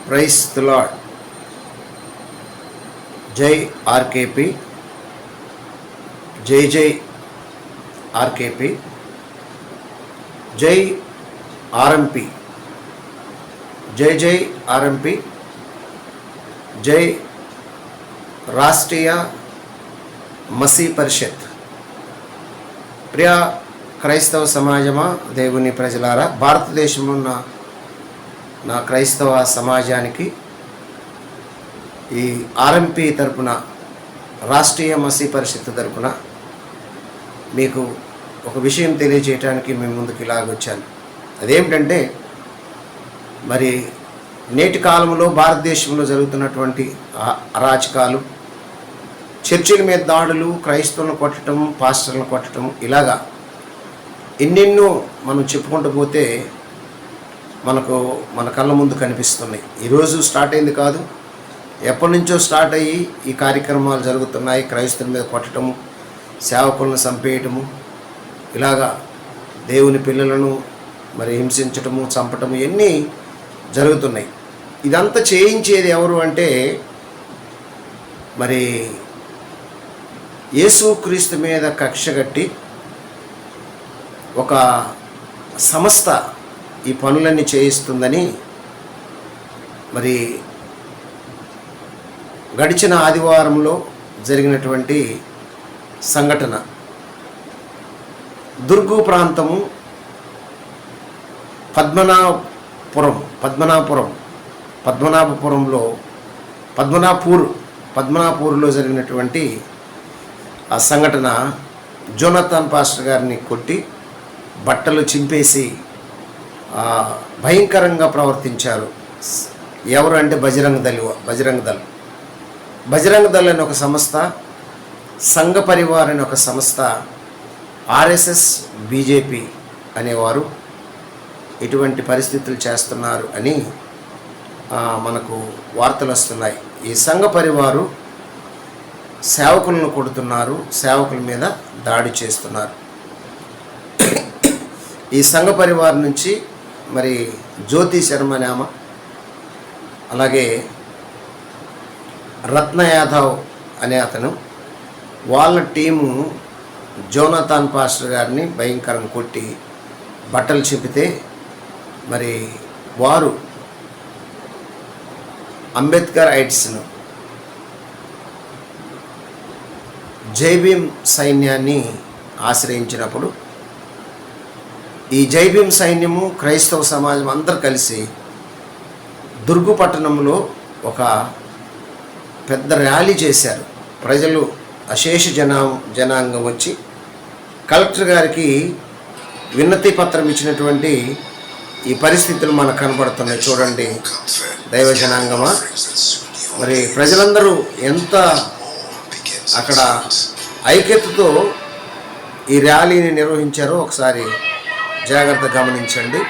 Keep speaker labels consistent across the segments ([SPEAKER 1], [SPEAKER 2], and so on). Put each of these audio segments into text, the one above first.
[SPEAKER 1] Praise the Lord. జై RKP, జై జై ఆర్కేపీ, జై ఆర్ఎంపీ, జై జై ఆర్ఎంపీ, జై రాష్ట్రీయ మసీ పరిషత్. ప్రియ క్రైస్తవ సమాజమా, దేవుని ప్రజలారా, భారతదేశంలో ఉన్న నా క్రైస్తవ సమాజానికి ఈ ఆర్ఎంపీ తరపున, రాష్ట్రీయ మసీ పరిషత్ తరపున మీకు ఒక విషయం తెలియజేయడానికి మేము ముందుకు ఇలాగొచ్చాను. అదేమిటంటే, మరి నేటి కాలంలో భారతదేశంలో జరుగుతున్నటువంటి అరాచకాలు, చర్చిల మీద దాడులు, క్రైస్తవులను కొట్టడం, పాస్టర్లను కొట్టడం, ఇలాగా ఎన్నెన్నో మనం చెప్పుకుంటూ పోతే మన కళ్ళ ముందు కనిపిస్తున్నాయి. ఈరోజు స్టార్ట్ అయింది కాదు, ఎప్పటి నుంచో స్టార్ట్ అయ్యి ఈ కార్యక్రమాలు జరుగుతున్నాయి. క్రైస్తవుల మీద కొట్టడము, సేవకులను చంపేయటము, ఇలాగా దేవుని పిల్లలను మరి హింసించటము, చంపటము, ఇవన్నీ జరుగుతున్నాయి. ఇదంతా చేయించేది ఎవరు అంటే, మరి యేసుక్రీస్తు మీద కక్ష కట్టి ఒక సంస్థ ఈ పనులన్నీ చేయిస్తుందని మరి గడిచిన ఆదివారంలో జరిగినటువంటి సంఘటన. దుర్గు ప్రాంతము పద్మనాపూర్లో జరిగినటువంటి ఆ సంఘటన, జోనథాన్ పాస్టర్ గారిని కొట్టి బట్టలు చింపేసి భయంకరంగా ప్రవర్తించారు. ఎవరు అంటే బజరంగ దళ్ అనే ఒక సంస్థ, సంఘ పరివార్ అనే ఒక సంస్థ, ఆర్ఎస్ఎస్, బీజేపీ అనేవారు ఇటువంటి పరిస్థితులు చేస్తున్నారు అని మనకు వార్తలు వస్తున్నాయి. ఈ సంఘ పరివారు సేవకులను కొడుతున్నారు, సేవకుల మీద దాడి చేస్తున్నారు. ఈ సంఘ పరివారం నుంచి మరి జ్యోతి శర్మ అనే ఆమె, అలాగే రత్న యాదవ్ అనే అతను, వాళ్ళ టీము జోనథాన్ పాస్టర్ గారిని భయంకరంగా కొట్టి బట్టలు చింపితే, మరి వారు అంబేద్కర్ ఐట్స్ను, జైభీమ్ సైన్యాన్ని ఆశ్రయించినప్పుడు ఈ జైభీమ్ సైన్యము, క్రైస్తవ సమాజం అందరూ కలిసి దుర్గు పట్టణంలో ఒక పెద్ద ర్యాలీ చేశారు. ప్రజలు అశేష జనాంగం వచ్చి కలెక్టర్ గారికి విన్నతి పత్రం ఇచ్చినటువంటి ఈ పరిస్థితులు మనకు కనబడుతున్నాయి. చూడండి దైవ జనాంగమా, మరి ప్రజలందరూ ఎంత అక్కడ ఐక్యతతో ఈ ర్యాలీని నిర్వహించారో ఒకసారి జాగ్రత్త గమనించండి.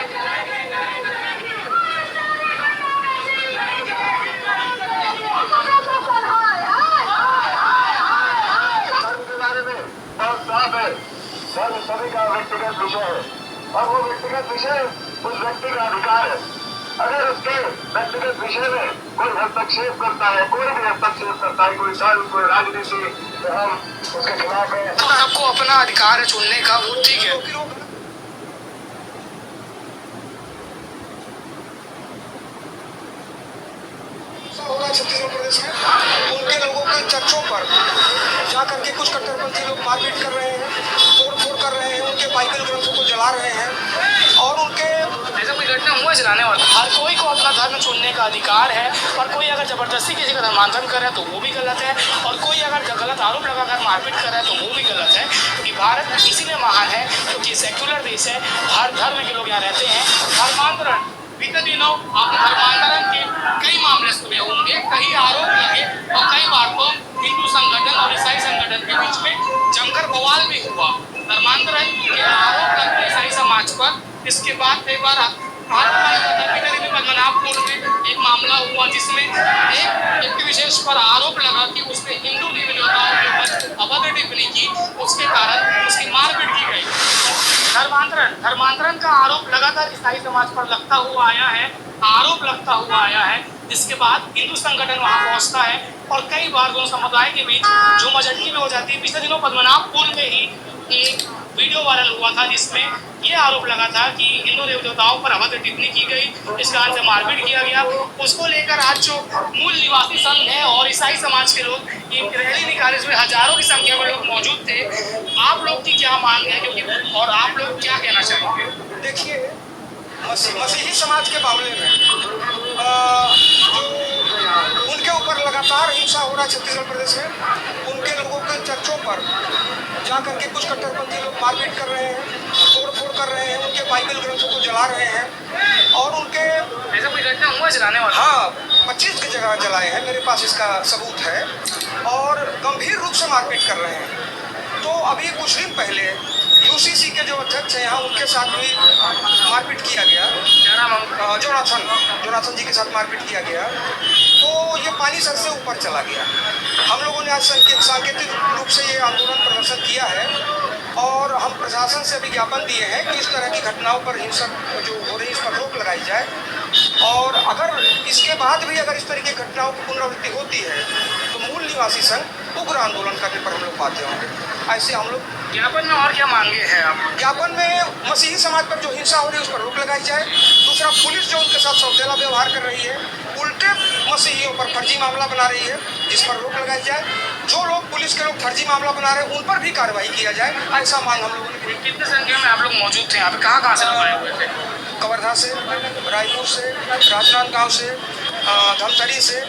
[SPEAKER 2] सभी का व्यक्तिगत विषय है और वो व्यक्तिगत विषय उस व्यक्ति का अधिकार है। अगर उसके व्यक्तिगत विषय में कोई हस्तक्षेप करता है, कोई भी हस्तक्षेप करता है, कोई दल, कोई राजनीति, तो हम उसके खिलाफ है।
[SPEAKER 3] सबको अपना अधिकार है चुनने का, वो ठीक है। छत्तीसगढ़ प्रदेश में उनके लोगों के चर्चों पर जा करके कुछ कट्टरपंथी लोग मारपीट कर रहे हैं, तोड़फोड़ कर रहे हैं, उनके बाइबल ग्रंथों को जला रहे हैं और उनके ऐसा कोई घटना हुआ जलाने वाला। हर कोई को अपना धर्म चुनने का अधिकार है और कोई अगर जबरदस्ती किसी का धर्मांतरण करे तो वो भी गलत है और कोई अगर गलत आरोप लगाकर मारपीट करे तो वो भी गलत है। क्योंकि भारत इसीलिए महान है क्योंकि सेक्युलर देश है, हर धर्म के लोग यहाँ रहते हैं। धर्मांतरण बीते दिनों आपने धर्मांतरण के कई मामले सुने होंगे, कई आरोप लगे और कई बार तो हिंदू संगठन और ईसाई संगठन के बीच में जमकर बवाल भी हुआ। धर्मांतरण के आरोप लगते ईसाई समाज पर। इसके बाद कई बार पद्मनाभपुर में एक मामला हुआ जिसमें एक व्यक्ति विशेष पर आरोप लगा कि उसने हिंदू देवी देवताओं के ऊपर अभद्र टिप्पणी की, उसके कारण उसकी मारपीट की गई। धर्मांतरण का आरोप लगातार ईसाई समाज पर लगता हुआ आया है,
[SPEAKER 4] जिसके बाद हिंदू संगठन वहां पहुंचता है और कई बार दोनों समुदाय के बीच झूमाझटकी भी हो जाती है। पिछले दिनों पद्मनाभपुर में ही एक वीडियो वायरल हुआ था जिसमें ये आरोप लगा था कि हिंदू देवताओं पर अभद्र टिप्पणी की गई, इस कारण से मारपीट किया गया। उसको लेकर आज जो मूल निवासी संघ है और ईसाई समाज के लोग ये रैली निकाले, इसमें हजारों की संख्या में लोग मौजूद थे। आप लोग की क्या मांग है, क्योंकि और आप लोग क्या कहना चाहेंगे?
[SPEAKER 3] देखिए, मसीही समाज के मामले में जो उनके ऊपर लगातार हिंसा हो रहा है छत्तीसगढ़ प्रदेश में, उनके लोगों के चर्चों पर जा करके कुछ कट्टरपंथी लोग मारपीट कर रहे हैं, तोड़फोड़ कर रहे हैं, उनके बाइबल ग्रंथों को जला रहे हैं और उनके
[SPEAKER 4] ऐसा कोई घटना हुआ जलाने वाला?
[SPEAKER 3] हाँ, 25 की जगह जलाए हैं, मेरे पास इसका सबूत है और गंभीर रूप से मारपीट कर रहे हैं। तो अभी कुछ दिन पहले यूसीसी के जो अध्यक्ष हैं यहाँ, उनके साथ भी मारपीट किया गया, जोनाथन जी के साथ मारपीट किया गया। तो ये पानी सर से ऊपर चला गया। हम लोगों ने आज सांकेतिक रूप से ये आंदोलन प्रदर्शन किया है और हम प्रशासन से भी ज्ञापन दिए हैं कि इस तरह की घटनाओं पर हिंसक जो हो रही है इस पर रोक लगाई जाए और अगर इसके बाद भी अगर इस तरह की घटनाओं की पुनरावृत्ति होती है तो मूल निवासी संघ उग्र आंदोलन करने पर हम लोग बाध्य होंगे। ऐसे हम लोग
[SPEAKER 4] ज्ञापन में और क्या मांगे हैं आप?
[SPEAKER 3] ज्ञापन में मसीही समाज पर जो हिंसा हो रही है उस पर रोक लगाई जाए। दूसरा, पुलिस जो उनके साथ सौतेला व्यवहार कर रही है, उल्टे मसीहियों पर फर्जी मामला बना रही है, जिस पर रोक लगाई जाए। जो लोग पुलिस के लोग फर्जी मामला बना रहे हैं उन पर भी कार्रवाई किया जाए, ऐसा मांग हम लोगों ने।
[SPEAKER 4] कितने संख्या में आप लोग मौजूद थे यहाँ पे? कहाँ से लोग आए हुए थे?
[SPEAKER 3] कवर्धा से, रायपुर से, राजनांदगांव से, धमतरी से।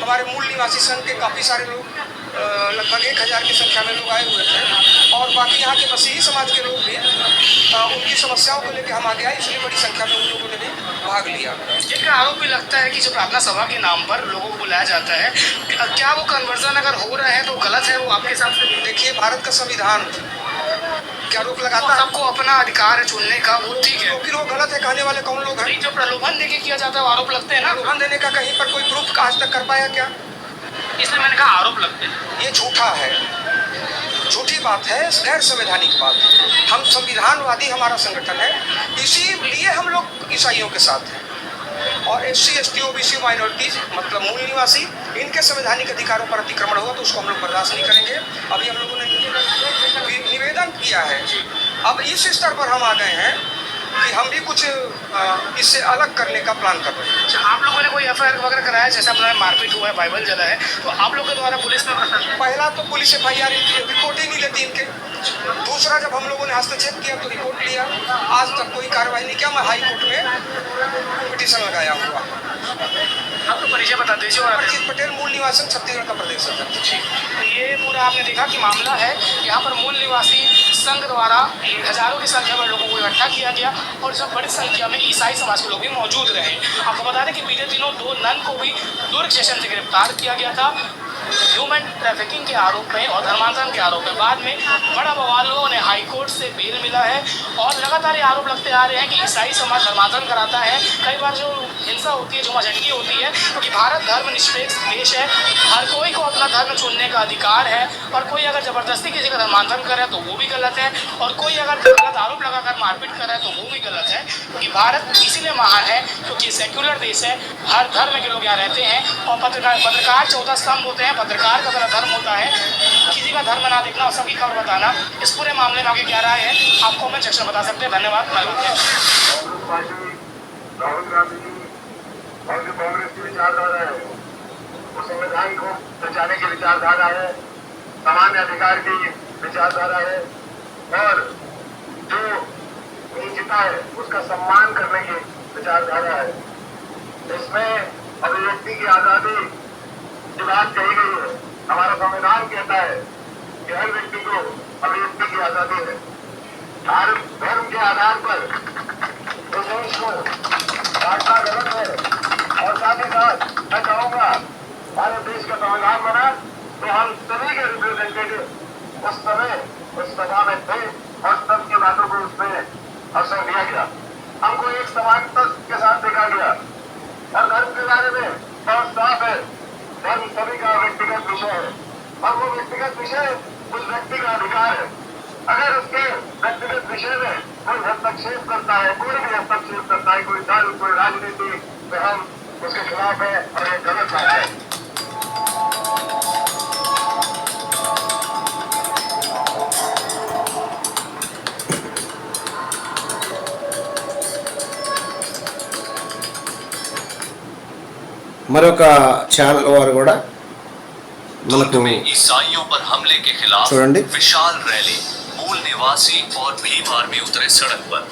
[SPEAKER 3] हमारे मूल निवासी संघ के काफ़ी सारे लोग, लगभग 1000 की संख्या में लोग आए हुए थे और बाकी यहाँ के मसीही समाज के लोग भी उनकी समस्याओं को लेकर हम आगे आए, इसलिए बड़ी संख्या में उन लोगों ने भी भाग लिया।
[SPEAKER 4] एक आरोप भी लगता है कि जो प्रार्थना सभा के नाम पर लोगों को बुलाया जाता है, क्या वो कन्वर्जन अगर हो रहा है तो गलत है वो आपके हिसाब से?
[SPEAKER 3] देखिए, भारत का संविधान क्या रोक लगाता है?
[SPEAKER 4] सबको अपना अधिकार है चुनने का, वो ठीक है।
[SPEAKER 3] तो फिर वो गलत है कहने वाले कौन लोग हैं?
[SPEAKER 4] जो प्रलोभन देके किया जाता है वो आरोप लगते हैं ना।
[SPEAKER 3] प्रलोभन देने का कहीं पर कोई प्रूफ आज तक कर पाया क्या?
[SPEAKER 4] इसलिए मैंने कहा आरोप लगते हैं।
[SPEAKER 3] ये झूठा है, झूठी बात है, गैर संवैधानिक बात है। हम संविधानवादी हमारा संगठन है, इसीलिए हम लोग ईसाइयों के साथ हैं और SC ST OBC माइनॉरिटीज मतलब मूल निवासी, इनके संवैधानिक अधिकारों पर अतिक्रमण होगा तो उसको हम लोग बर्दाश्त नहीं करेंगे। अभी हम लोगों ने निवेदन किया है, अब इस स्तर पर हम आ गए हैं कि हम भी कुछ इससे अलग करने का प्लान कर रहे हैं।
[SPEAKER 4] अच्छा, आप लोगों ने कोई FIR वगैरह कराया? जैसे अपना मारपीट हुआ है, बाइबल जला है, तो आप लोग के द्वारा पुलिस में
[SPEAKER 3] पहला तो पुलिस FIR रिपोर्ट ही नहीं लेती इनके। दूसरा, जब हम लोगों ने हस्तक्षेप किया तो रिपोर्ट लिया, आज तक कोई कार्रवाई नहीं किया। मैं हाई कोर्ट में पिटीशन लगाया हुआ।
[SPEAKER 4] आप तो परिचय बता दीजिए। और
[SPEAKER 3] अमरजीत पटेल, मूल निवासी छत्तीसगढ़ का प्रदेश अध्यक्ष।
[SPEAKER 4] ये पूरा आपने देखा कि मामला है, यहाँ पर मूल निवासी संघ द्वारा हजारों की संख्या में लोगों को इकट्ठा किया गया और इसमें बड़ी संख्या में ईसाई समाज के लोग भी मौजूद रहे। आपको बता दें कि बीते दिनों 2 नन को भी दुर्ग स्टेशन से गिरफ्तार किया गया था ह्यूमन ट्रैफिकिंग के आरोप में और धर्मांतरण के आरोप में। बाद में बड़ा बवाल हुआ, उन्हें हाईकोर्ट से बेल मिला है और लगातार ये आरोप लगते आ रहे हैं कि ईसाई समाज धर्मांतरण कराता है। कई बार जो हिंसा होती है, झूमाझटकी होती है, क्योंकि भारत धर्मनिरपेक्ष देश है, हर कोई को अपना धर्म चुनने का अधिकार है और कोई अगर ज़बरदस्ती किसी का धर्मांतरण करे तो वो भी गलत है और कोई अगर गलत आरोप लगाकर मारपीट करे तो वो भी गलत है। क्योंकि भारत इसीलिए महान है क्योंकि सेक्युलर देश है, हर धर्म के लोग यहाँ रहते हैं और पत्रकार 14 स्तंभ होते हैं। पत्रकार का अपना धर्म होता है, किसी का धर्म ना देखना और सबकी खबर बताना। इस पूरे मामले में आगे क्या राय है आप कमेंट सेक्शन में बता सकते हैं। धन्यवाद।
[SPEAKER 2] राहुल गांधी जी और जो कांग्रेस की विचारधारा है वो संविधान को बचाने की विचारधारा है, सामान्य अधिकार की विचारधारा है और जो नीचता है उसका सम्मान करने की विचारधारा है। इसमें अभिव्यक्ति की आजादी की बात कही गई है। हमारा संविधान कहता है कि हर व्यक्ति को अभिव्यक्ति की आजादी है। हर धर्म के आधार पर इस देश को बांटना गलत है और साथ ही साथ मैं चाहूंगा भारत देश का संविधान बना तो हम सभी के रिप्रेजेंटेटिव उस समय उस सभा में थे और सबकी बातों को उसमें अवसर दिया गया। हमको एक समानता के साथ देखा गया और धर्म के बारे में बहुत साफ है, धर्म सभी का व्यक्तिगत विषय है और वो व्यक्तिगत विषय उस व्यक्ति का अधिकार है। अगर उसके व्यक्तिगत विषय में कोई हस्तक्षेप करता है, कोई भी हस्तक्षेप करता है, कोई दल, कोई राजनीति, तो हम उसके खिलाफ है और ये गलत बात है।
[SPEAKER 1] మరొక ఛానల్ వారు కూడా మనకు
[SPEAKER 5] ईसाइयों पर हमले के खिलाफ
[SPEAKER 1] చూడండి
[SPEAKER 5] विशाल रैली, मूल निवासी और भीम आर्मी उतरे सड़क पर।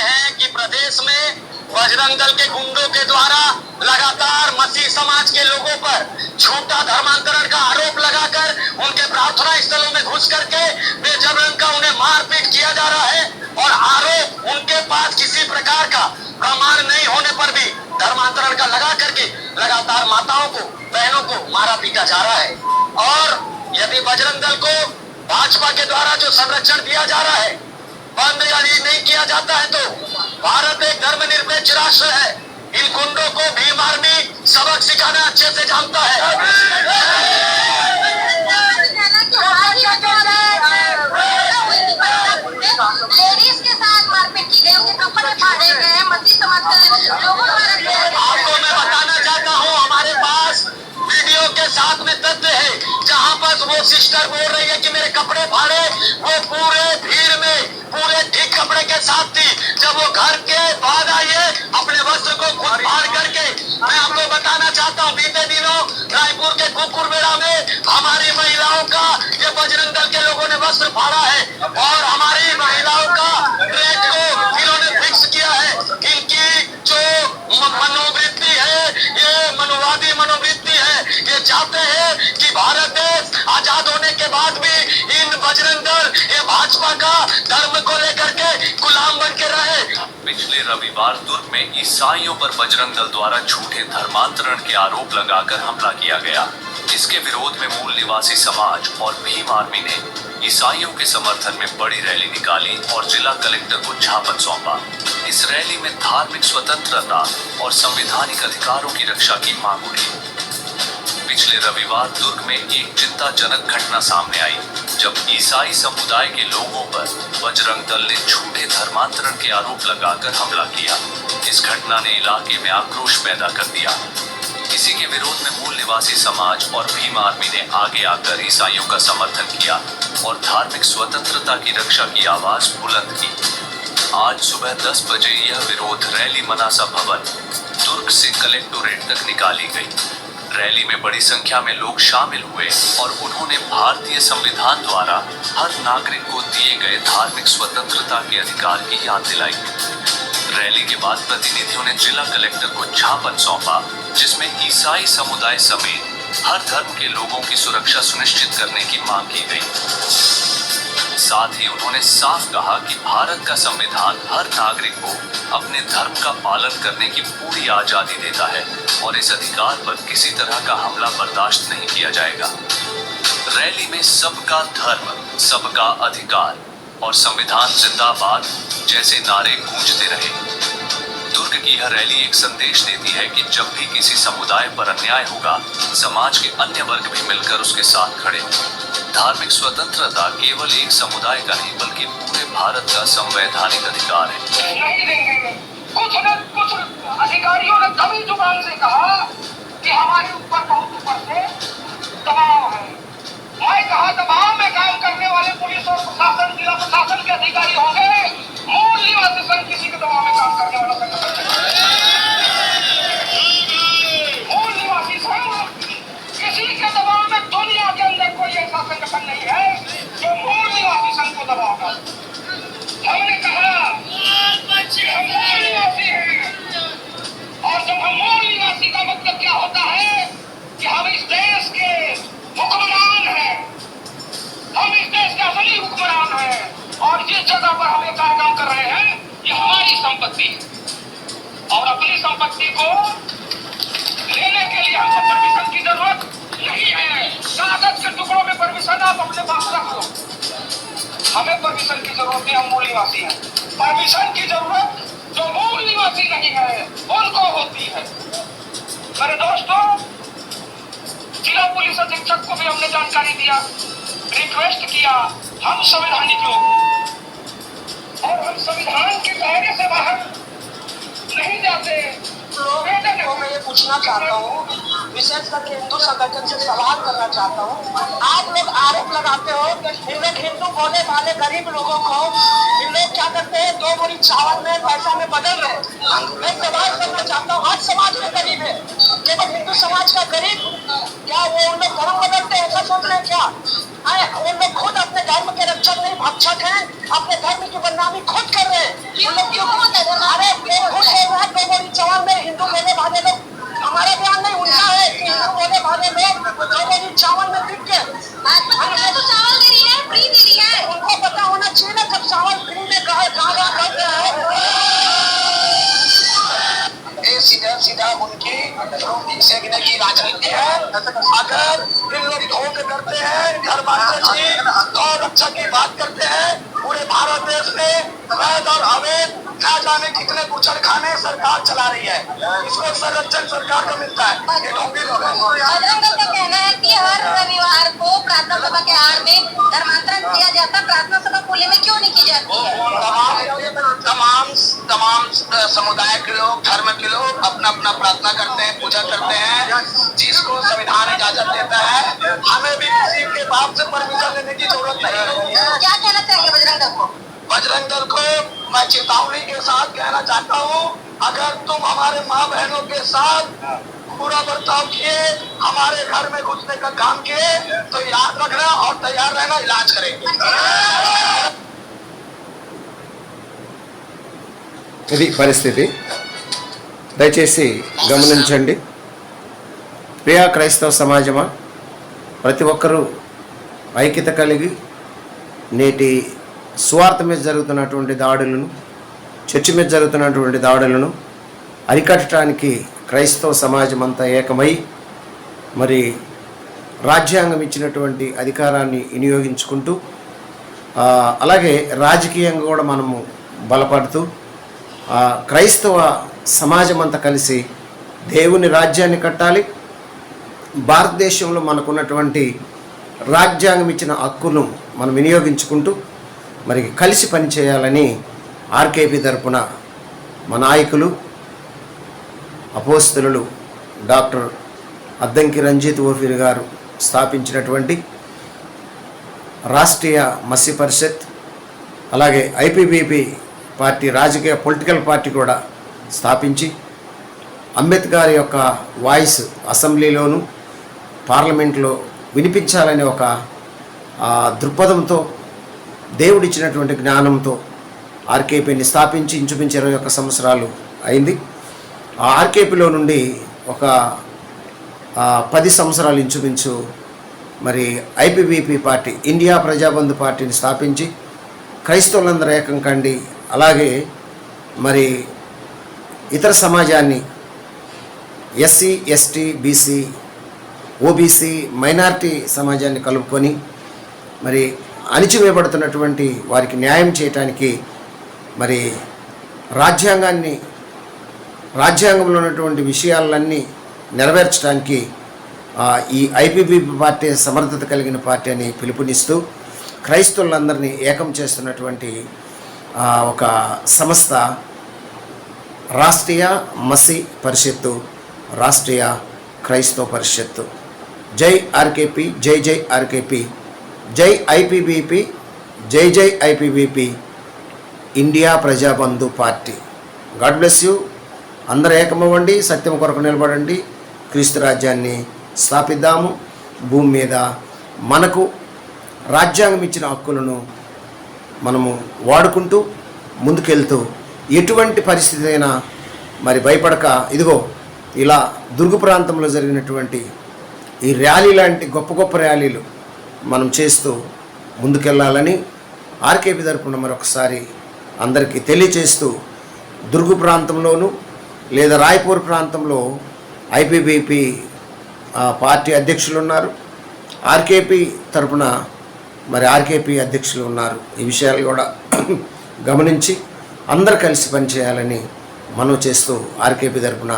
[SPEAKER 6] है कि प्रदेश में बजरंग दल के गुंडों के द्वारा लगातार मसीह समाज के लोगों पर झूठा धर्मांतरण का आरोप लगाकर उनके प्रार्थना स्थलों में घुस करके बेजबरन का उन्हें मारपीट किया जा रहा है और आरोप उनके पास किसी प्रकार का प्रमाण नहीं होने पर भी धर्मांतरण का लगा करके लगातार माताओं को, बहनों को मारा पीटा जा रहा है। और यदि बजरंग दल को भाजपा के द्वारा जो संरक्षण दिया जा रहा है बंद यदि नहीं किया जाता है तो भारत एक धर्मनिरपेक्ष राष्ट्र है। इन गुंडों को भीम आर्मी सबक सिखाना अच्छे से जानता है।
[SPEAKER 7] लेडीज के साथ मारपीट की गई, उनके कपड़े फाड़े गए, मसीह समाज के लोगों द्वारा किया गया।
[SPEAKER 6] आपको मैं बताना चाहता हूँ, हमारे पास वीडियो के साथ में तथ्य है जहाँ पर वो सिस्टर बोल रही है कि मेरे कपड़े फाड़े, वो पूरे भीड़ में पूरे ठीक कपड़े के साथ थी। जब वो घर के बाद आई है अपने वस्त्र को खुद फाड़ करके, मैं आपको बताना चाहता हूँ बीते दिनों रायपुर के कुकुरबेड़ा में हमारी महिलाओं का ये बजरंग दल के लोगों ने वस्त्र फाड़ा है और हमारी महिलाओं का रेट को इन्होंने फिक्स किया है। इनकी जो मनोवृत्ति है ये मनुवादी मनोवृत्ति है। ये चाहते हैं कि भारत देश आजाद होने के बाद भी इन बजरंग दल ये भाजपा का धर्म को लेकर के गुलाम बन के रहे।
[SPEAKER 5] पिछले रविवार दुर्ग में ईसाइयों पर बजरंग दल द्वारा झूठे धर्मांतरण के आरोप लगाकर हमला किया गया। इसके विरोध में मूल निवासी समाज और भीम आर्मी ने ईसाइयों के समर्थन में बड़ी रैली निकाली और जिला कलेक्टर को ज्ञापन सौंपा। इस रैली में धार्मिक स्वतंत्रता और संवैधानिक अधिकारों की रक्षा की मांग उठी। पिछले रविवार दुर्ग में एक चिंताजनक घटना सामने आई जब ईसाई समुदाय के लोगों पर बजरंग दल ने झूठे धर्मांतरण के आरोप लगाकर हमला किया। इस घटना ने इलाके में आक्रोश पैदा कर दिया। इसी के विरोध में मूल निवासी समाज और भीम आर्मी ने आगे आकर ईसाइयों का समर्थन किया और धार्मिक स्वतंत्रता की रक्षा की आवाज बुलंद की। आज सुबह 10 बजे यह विरोध रैली मनासा भवन दुर्ग से कलेक्टोरेट तक निकाली गई। रैली में बड़ी संख्या में लोग शामिल हुए और उन्होंने भारतीय संविधान द्वारा हर नागरिक को दिए गए धार्मिक स्वतंत्रता के अधिकार की याद दिलाई। रैली के बाद प्रतिनिधियों ने जिला कलेक्टर को ज्ञापन सौंपा जिसमें ईसाई समुदाय समेत हर धर्म के लोगों की सुरक्षा सुनिश्चित करने की मांग की गई। साथ ही उन्होंने साफ कहा कि भारत का संविधान हर नागरिक को अपने धर्म का पालन करने की पूरी आजादी देता है और इस अधिकार पर किसी तरह का हमला बर्दाश्त नहीं किया जाएगा। रैली में सबका धर्म, सबका अधिकार और संविधान जिंदाबाद जैसे नारे गूंजते रहे। दुर्ग की यह रैली एक संदेश देती है कि जब भी किसी समुदाय पर अन्याय होगा, समाज के अन्य वर्ग भी मिलकर उसके साथ खड़े हों। धार्मिक स्वतंत्रता केवल एक समुदाय का नहीं बल्कि पूरे भारत का संवैधानिक अधिकार है।
[SPEAKER 4] नहीं देंगे। कुछ अधिकारियों ने कभी जुबान से कहा कि हमारे ऊपर बहुत ऊपर से दबाव है। मैं कहा दबाव में काम करने वाले पुलिस और प्रशासन, जिला प्रशासन के अधिकारी होंगे। मूल निवासी संघ किसी के दबाव में काम करने वाला संगठन नहीं। मूल निवासी संघ किसी के दबाव में दुनिया के अंदर कोई ऐसा संगठन नहीं है जो मूल निवासी संघ को दबाएगा। हमने कहा कि हम मूल निवासी हैं और जब हम मूल निवासी का मतलब क्या होता है कि हम इस देश के हुक्मरान हैं, हम इस देश के असली हुक्मरान हैं और जिस जगह पर हम ये कार्यक्रम कर रहे हैं ये हमारी संपत्ति है और अपनी संपत्ति को लेने के लिए हमको परमिशन की जरूरत नहीं है। कागज के टुकड़ों में परमिशन आप अपने पास रख लो, हमें परमिशन की जरूरत नहीं, हम मूल निवासी हैं। परमिशन की जरूरत जो मूल निवासी नहीं है उनको होती है। मेरे दोस्तों, जिला पुलिस अधीक्षक को भी हमने जानकारी दिया, रिक्वेस्ट किया, हम संवैधानिक लोग और हम संविधान के दायरे से बाहर नहीं जाते।
[SPEAKER 3] तो मैं ये पूछना चाहता हूँ, विशेष करके हिंदू संगठन से सवाल करना चाहता हूँ। आप लोग आरोप लगाते हो इन लोग हिंदू होने वाले गरीब लोगों को इन लोग क्या करते हैं, 2 बोरी चावल में पैसा में बदल रहे हैं। मैं सवाल करना चाहता हूँ, हर समाज में गरीब है, केवल हिंदू समाज का गरीब क्या वो उन लोग धर्म बदलते हैं, ऐसा सोच रहे हैं क्या? उन लोग खुद अपने धर्म के रक्षक नहीं भक्षक हैं, अपने धर्म की बदनामी खुद कर रहे हैं। उन लोग क्यों अरे खुश है वहाँ 2 बोरी चावल में हिंदू होने वाले लोग, हमारा बयान नहीं उनका है कि हिंदू होने वाले लोग 2 बोरी चावल में बिक गए।
[SPEAKER 7] तो चावल दे रही है, फ्री दे रही है।
[SPEAKER 3] उनको पता होना चाहिए ना, जब चावल फ्री में कहा करते हैं सीधा उनकी रोटी सेकने की राजनीति है। अगर इन लोग धो के करते हैं धर्मांतर जी और रक्षा की बात करते हैं, पूरे भारत देश में वैध और अवैध क्या जाने कितने कुचड़खाने सरकार चला रही है, इसको संरक्षण सरकार को मिलता है। ये ढोंगी लोग हैं।
[SPEAKER 7] बजरंग दल का कहना है कि हर रविवार को प्रार्थना सभा के आड़ में धर्मांतरण किया जाता, प्रार्थना सभा खुले में क्यों नहीं की जाती है?
[SPEAKER 6] तमाम समुदाय के लोग, धर्म के लोग अपना अपना प्रार्थना करते हैं, पूजा करते हैं, जिसको संविधान इजाजत देता है। हमें भी किसी के बाप से परमिशन लेने की जरूरत नहीं है।
[SPEAKER 7] क्या कहना चाहिए बजरंग दल को?
[SPEAKER 6] बजरंग दल को मैं चेतावनी के साथ कहना चाहता हूँ, अगर तुम हमारे माँ बहनों के साथ बुरा बर्ताव किए, हमारे घर में घुसने का काम किए, तो याद रखना और तैयार रहना, इलाज करेंगे।
[SPEAKER 1] ఇది పరిస్థితి. దయచేసి గమనించండి. ప్రియా క్రైస్తవ సమాజమా, ప్రతి ఒక్కరూ ఐక్యత కలిగి నేటి సువార్త మీద జరుగుతున్నటువంటి దాడులను, చర్చి మీద జరుగుతున్నటువంటి దాడులను అరికట్టడానికి క్రైస్తవ సమాజం అంతా ఏకమై మరి రాజ్యాంగం ఇచ్చినటువంటి అధికారాన్ని వినియోగించుకుంటూ అలాగే రాజకీయంగా కూడా మనము బలపడుతూ క్రైస్తవ సమాజం అంతా కలిసి దేవుని రాజ్యాన్ని కట్టాలి. భారతదేశంలో మనకున్నటువంటి రాజ్యాంగం ఇచ్చిన హక్కును మనం వినియోగించుకుంటూ మరి కలిసి పనిచేయాలని ఆర్కేపీ తరపున మా నాయకులు అపోస్తలులు డాక్టర్ అద్దంకి రంజిత్ ఓఫీర్ గారు స్థాపించినటువంటి రాష్ట్రీయ మసీ పరిషత్, అలాగే ఐపీబీపీ పార్టీ, రాజకీయ పొలిటికల్ పార్టీ కూడా స్థాపించి అంబేద్కర్ యొక్క వాయిస్ అసెంబ్లీలోను పార్లమెంట్లో వినిపించాలనే ఒక దృక్పథంతో, దేవుడిచ్చినటువంటి జ్ఞానంతో ఆర్కేపీని స్థాపించి ఇంచుమించు 21 సంవత్సరాలు అయింది. ఆ ఆర్కేపీలో నుండి ఒక 10 సంవత్సరాలు ఇంచుమించు మరి ఐపీబీపీ పార్టీ, ఇండియా ప్రజాబంధు పార్టీని స్థాపించి క్రైస్తవులందరూ ఏకం కండి, అలాగే మరి ఇతర సమాజాన్ని SC, ST, BC, OBC, minority సమాజాన్ని కలుపుకొని మరి అణిచివేయబడుతున్నటువంటి వారికి న్యాయం చేయటానికి మరి రాజ్యాంగంలో ఉన్నటువంటి విషయాలన్నీ నెరవేర్చడానికి ఈ ఐపీబీపీ పార్టీ సమర్థత కలిగిన పార్టీ అని పిలుపునిస్తూ క్రైస్తవులందరినీ ఏకం చేస్తున్నటువంటి ఒక సంస్థ రాష్ట్రీయ మసీ పరిషత్తు, రాష్ట్రీయ క్రైస్తవ పరిషత్తు. జై ఆర్కేపీ, జై జై ఆర్కేపీ, జై ఐపీబీపీ, జై జై IPBP, India Prajabandhu party. God bless you. అందరూ ఏకమవ్వండి, సత్యం కొరకు నిలబడండి, క్రీస్తు రాజ్యాన్ని స్థాపిద్దాము. భూమి మీద మనకు రాజ్యాంగం ఇచ్చిన హక్కులను మనము వాడుకుంటూ ముందుకెళ్తూ ఎటువంటి పరిస్థితి అయినా మరి భయపడక, ఇదిగో ఇలా దుర్గ ప్రాంతంలో జరిగినటువంటి ఈ ర్యాలీ లాంటి గొప్ప గొప్ప ర్యాలీలు మనం చేస్తూ ముందుకెళ్ళాలని ఆర్కేపీ తరపున మరొకసారి అందరికీ తెలియచేస్తూ, దుర్గ ప్రాంతంలోనూ లేదా రాయ్పూర్ ప్రాంతంలో ఐపీబీపీ పార్టీ అధ్యక్షులు ఉన్నారు, ఆర్కేపీ తరపున మరి ఆర్కేపీ అధ్యక్షులు ఉన్నారు. ఈ విషయాలు కూడా గమనించి అందరు కలిసి పనిచేయాలని మనం చేస్తూ ఆర్కేపీ తరపున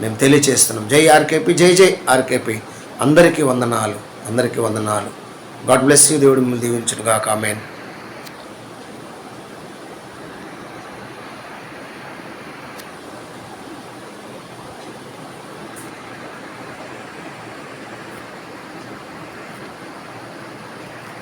[SPEAKER 1] మేము తెలియచేస్తున్నాం. జై ఆర్కేపీ, జై జై ఆర్కేపీ. అందరికీ వందనాలు, అందరికీ వందనాలు. God bless you. దేవుడు మిమ్మల్ని దీవించుగాక. ఆమేన్.